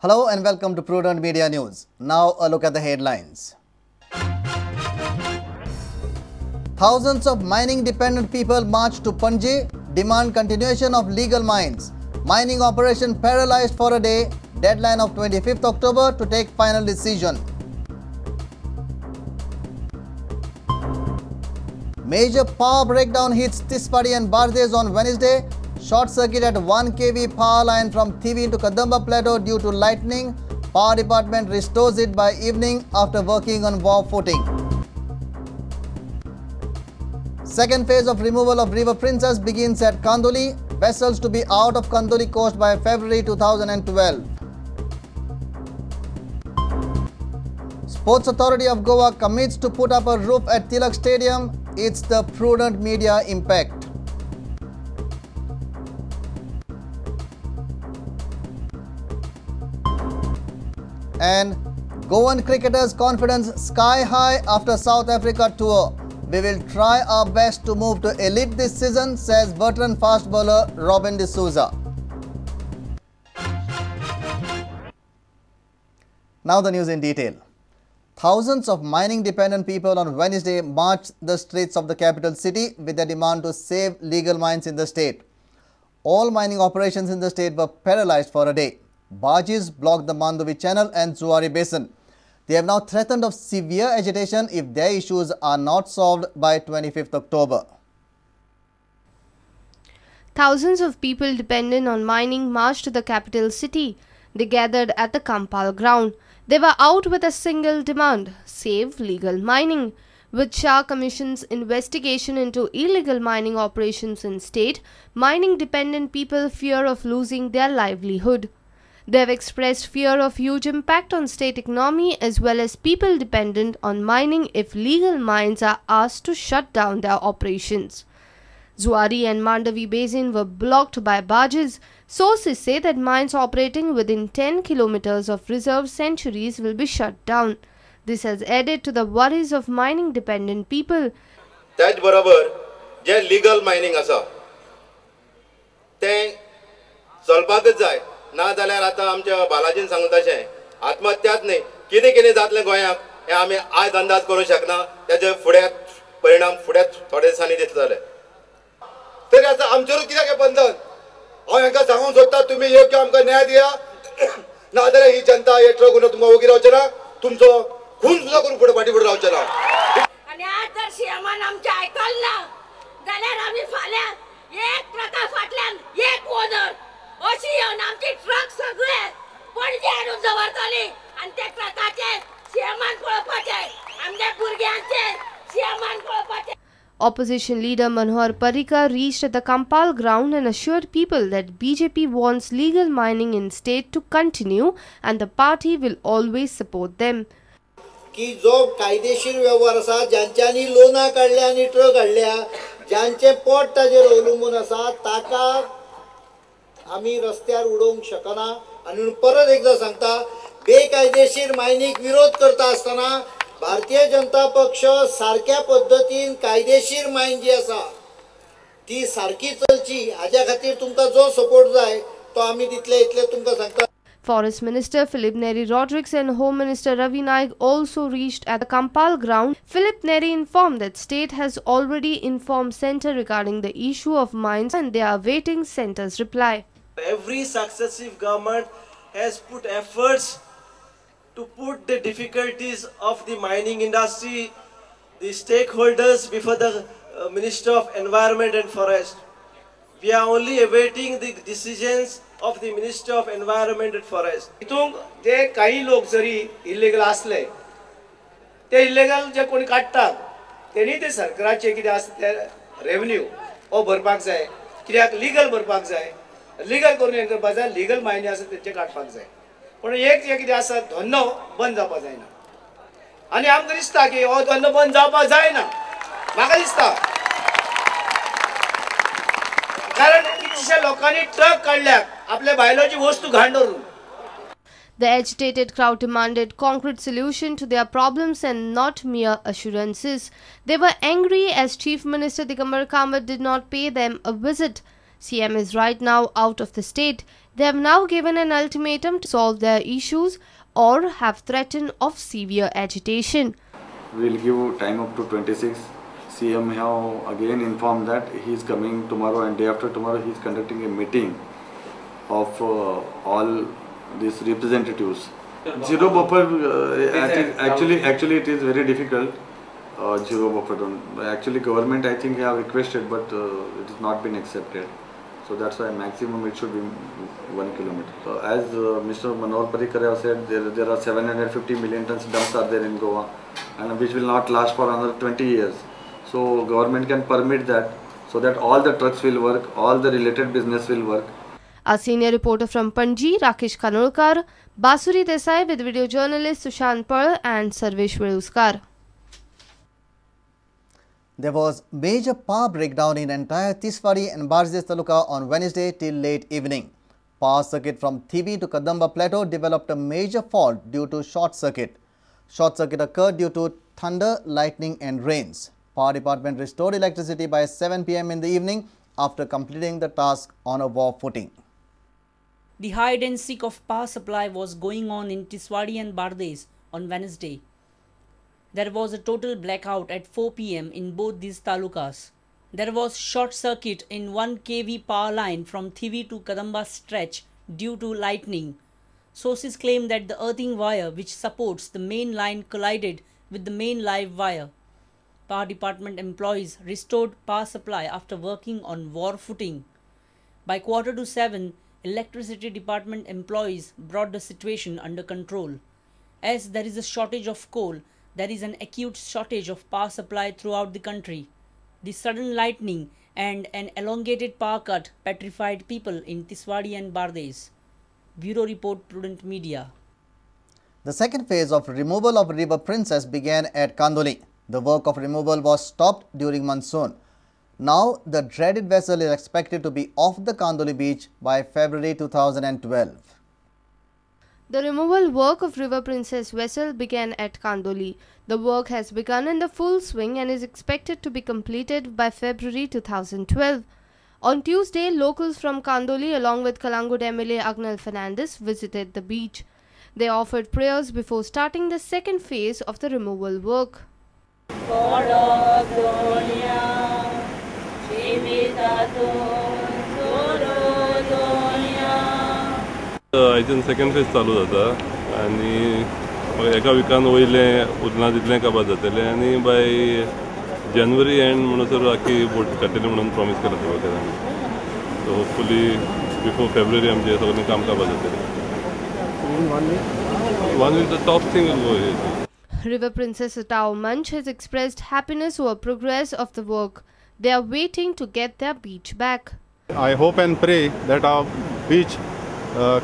Hello and welcome to Prudent Media News. Now a look at the headlines. Thousands of mining-dependent people marched to Panaji, demand continuation of legal mines. Mining operation paralyzed for a day, deadline of 25th October to take final decision. Major power breakdown hits Tiswadi and Bardez on Wednesday. Short circuit at 1 kV power line from Thivi to Kadamba Plateau due to lightning. Power department restores it by evening after working on war footing. Second phase of removal of River Princess begins at Candolim. Vessels to be out of Candolim coast by February 2012. Sports Authority of Goa commits to put up a roof at Tilak Stadium. It's the Prudent media impact. And Goan cricketers' confidence sky high after South Africa tour. We will try our best to move to elite this season, says veteran fast bowler Robin D'Souza. Now the news in detail. Thousands of mining-dependent people on Wednesday marched the streets of the capital city with a demand to save legal mines in the state. All mining operations in the state were paralyzed for a day. Barges blocked the Mandovi Channel and Zuari Basin. They have now threatened of severe agitation if their issues are not solved by 25th October. Thousands of people dependent on mining marched to the capital city. They gathered at the Kampal ground. They were out with a single demand: save legal mining. With Shah Commission's investigation into illegal mining operations in state, mining-dependent people fear of losing their livelihood. They have expressed fear of huge impact on state economy as well as people dependent on mining if legal mines are asked to shut down their operations. Zuari and Mandavi Basin were blocked by barges. Sources say that mines operating within 10 kilometers of reserve sanctuaries will be shut down. This has added to the worries of mining dependent people. त्याच बरोबर जे legal mining आसा ते चलपाकच जाय ना जाल्यार आता आमच्या बालाजीन सांगून तशें आत्महत्याच न्ही कितें कितें जातलें गोंयांक हें आमी आयज अंदाज करूंक शकना तेजे फुडें परिणाम फुडें थोड्या दिसांनी दिसतले तरी आतां आमचेरूच कित्याक बंधन हांव हांकां सांगूंक सोदता तुमी योग्य आमकां न्याय दिया ना जाल्यार ही जनता हे ट्रक उडोवन तुमकां ओगी रावचे ना तुमचो खून सुद्दां करून फुडें फाटीं फुडें रावचे ना आनी आज जर सीएमान आमचें आयकलें ना जाल्यार आमी फाल्यां एक ट्रका फाटल्यान एक वोदर अशी येवन आमची ट्रक सगळे पणजे हाडून दवरतली आनी त्या ट्रकाचे सीएमान पळोवपाचे आमच्या भुरग्यांचे सीएमान पळोवपाचे. Opposition leader Manohar Parrikar reached at the Kampal ground and assured people that BJP wants legal mining in state to continue and the party will always support them. की जो कायदेशीर व्यवहार आसा ज्यांच्यांनी लोना काढल्या आनी ट्रक हाडल्या ज्यांचे पोट ताजेर अवलंबून आसा ताका आमी रस्त्यार उडोवंक शकना आनी परत एकदा सांगता बेकायदेशीर मायनीक विरोध करता आसतना भारतीय जनता पक्ष सारक्या पद्धतीन कायदेशीर मायन जी आसा ती सारकी चलची हाज्या खातीर तुमकां जो सपोर्ट जाय तो आमी दितले इतले तुमकां सांगता. Forest Minister Philip Neri Rodrigues and Home Minister Ravi Naik also reached at the Kampal ground. Philip Neri informed that state has already informed centre regarding the issue of mines and they are awaiting centre's reply. Every successive government has put efforts to put the difficulties of the mining industry, the stakeholders before the Minister of Environment and Forest. We are only awaiting the decisions of the Minister of Environment and Forest. हितून जे काही लोक जरी illegal असले ते illegal जे कोणी काडटात तेणी ते सरकाराचे कितें आसा ते रेवन्यू हो भरपाक जाय, कित्याक लिगल भरपाक जाय, लिगल करून हें करपाक जाय, लिगल मायनी आसा तेंचे काडपाक जाय. पूण एक जे कितें आसा धंदो बंद जावपाक जायना आनी आमकां दिसता की हो धंदो बंद जावपाक जायना, म्हाका दिसता कारण कितशे लोकांनी ट्रक काडल्यात आपल्या बायलोची वस्तू घाण धरून. The agitated crowd demanded concrete solution to their problems and not mere assurances. They were angry as Chief Minister Digambar Kamath did not pay them a visit. CM is right now out of the state. They have now given an ultimatum to solve their issues or have threatened of severe agitation. We will give time up to 26. CM have again informed that he is coming tomorrow and day after tomorrow he is conducting a meeting of all these representatives. Zero buffer, actually it is very difficult. Zero buffer. Actually government I think have requested, but it has not been accepted. So that's why maximum it should be 1 kilometer. As Mr. Manohar Parrikar have said, there are 750 million tons dumps are there in Goa, and which will not last for another 20 years. So government can permit that, so that all the trucks will work, all the related business will work. Our senior reporter from Panaji, Rakesh Kanolkar, Basuri Desai with video journalist Sushant Pearl and Sarvesh Veluskar. There was major power breakdown in entire Tiswadi and Bardez taluka on Wednesday till late evening. Power circuit from Thivi to Kadamba Plateau developed a major fault due to short circuit. Short circuit occurred due to thunder, lightning and rains. Power department restored electricity by 7 p.m. in the evening after completing the task on a war footing. The hide and seek of power supply was going on in Tiswadi and Bardez on Wednesday. There was a total blackout at 4 p.m. in both these talukas. There was short circuit in 1 kV power line from Thivi to Kadamba stretch due to lightning. Sources claim that the earthing wire which supports the main line collided with the main live wire. Power department employees restored power supply after working on war footing. By 6:45, electricity department employees brought the situation under control. As there is a shortage of coal, there is an acute shortage of power supply throughout the country. The sudden lightning and an elongated power cut petrified people in Tiswadi and Bardez. Bureau Report, Prudent Media. The second phase of removal of River Princess began at Candolim. The work of removal was stopped during monsoon. Now, the dreaded vessel is expected to be off the Candolim beach by February 2012. The removal work of River Princess vessel began at Candolim. The work has begun in the full swing and is expected to be completed by February 2012. On Tuesday, locals from Candolim along with Calangute MLA Agnal Fernandes visited the beach. They offered prayers before starting the second phase of the removal work. आयच्यान second phase चालू जाता आनी एका विकान वयले उरना तितलें काबार जातलें आनी बाय जानेवारी एंड म्हणसर आखी बोट काडटली म्हणून प्रॉमिस केला सगळ्यांनी. सो होपफुली बिफोर फेब्रुवारी आमचें सगळें काम काबार जातलें. 1 week the top thing will go here. River Princess Tao Munch has expressed happiness over progress of the work. They are waiting to get their beach back. I hope and pray that our beach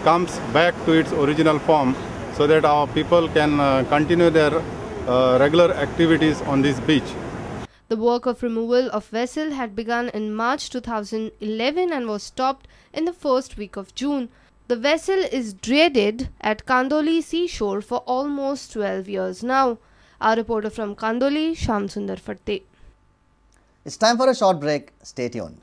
comes back to its original form so that our people can continue their regular activities on this beach. The work of removal of vessel had begun in March 2011 and was stopped in the first week of June. The vessel is dreaded at Candolim seashore for almost 12 years now. Our reporter from Candolim, Shyam Sundar Fatte. It's time for a short break. Stay tuned.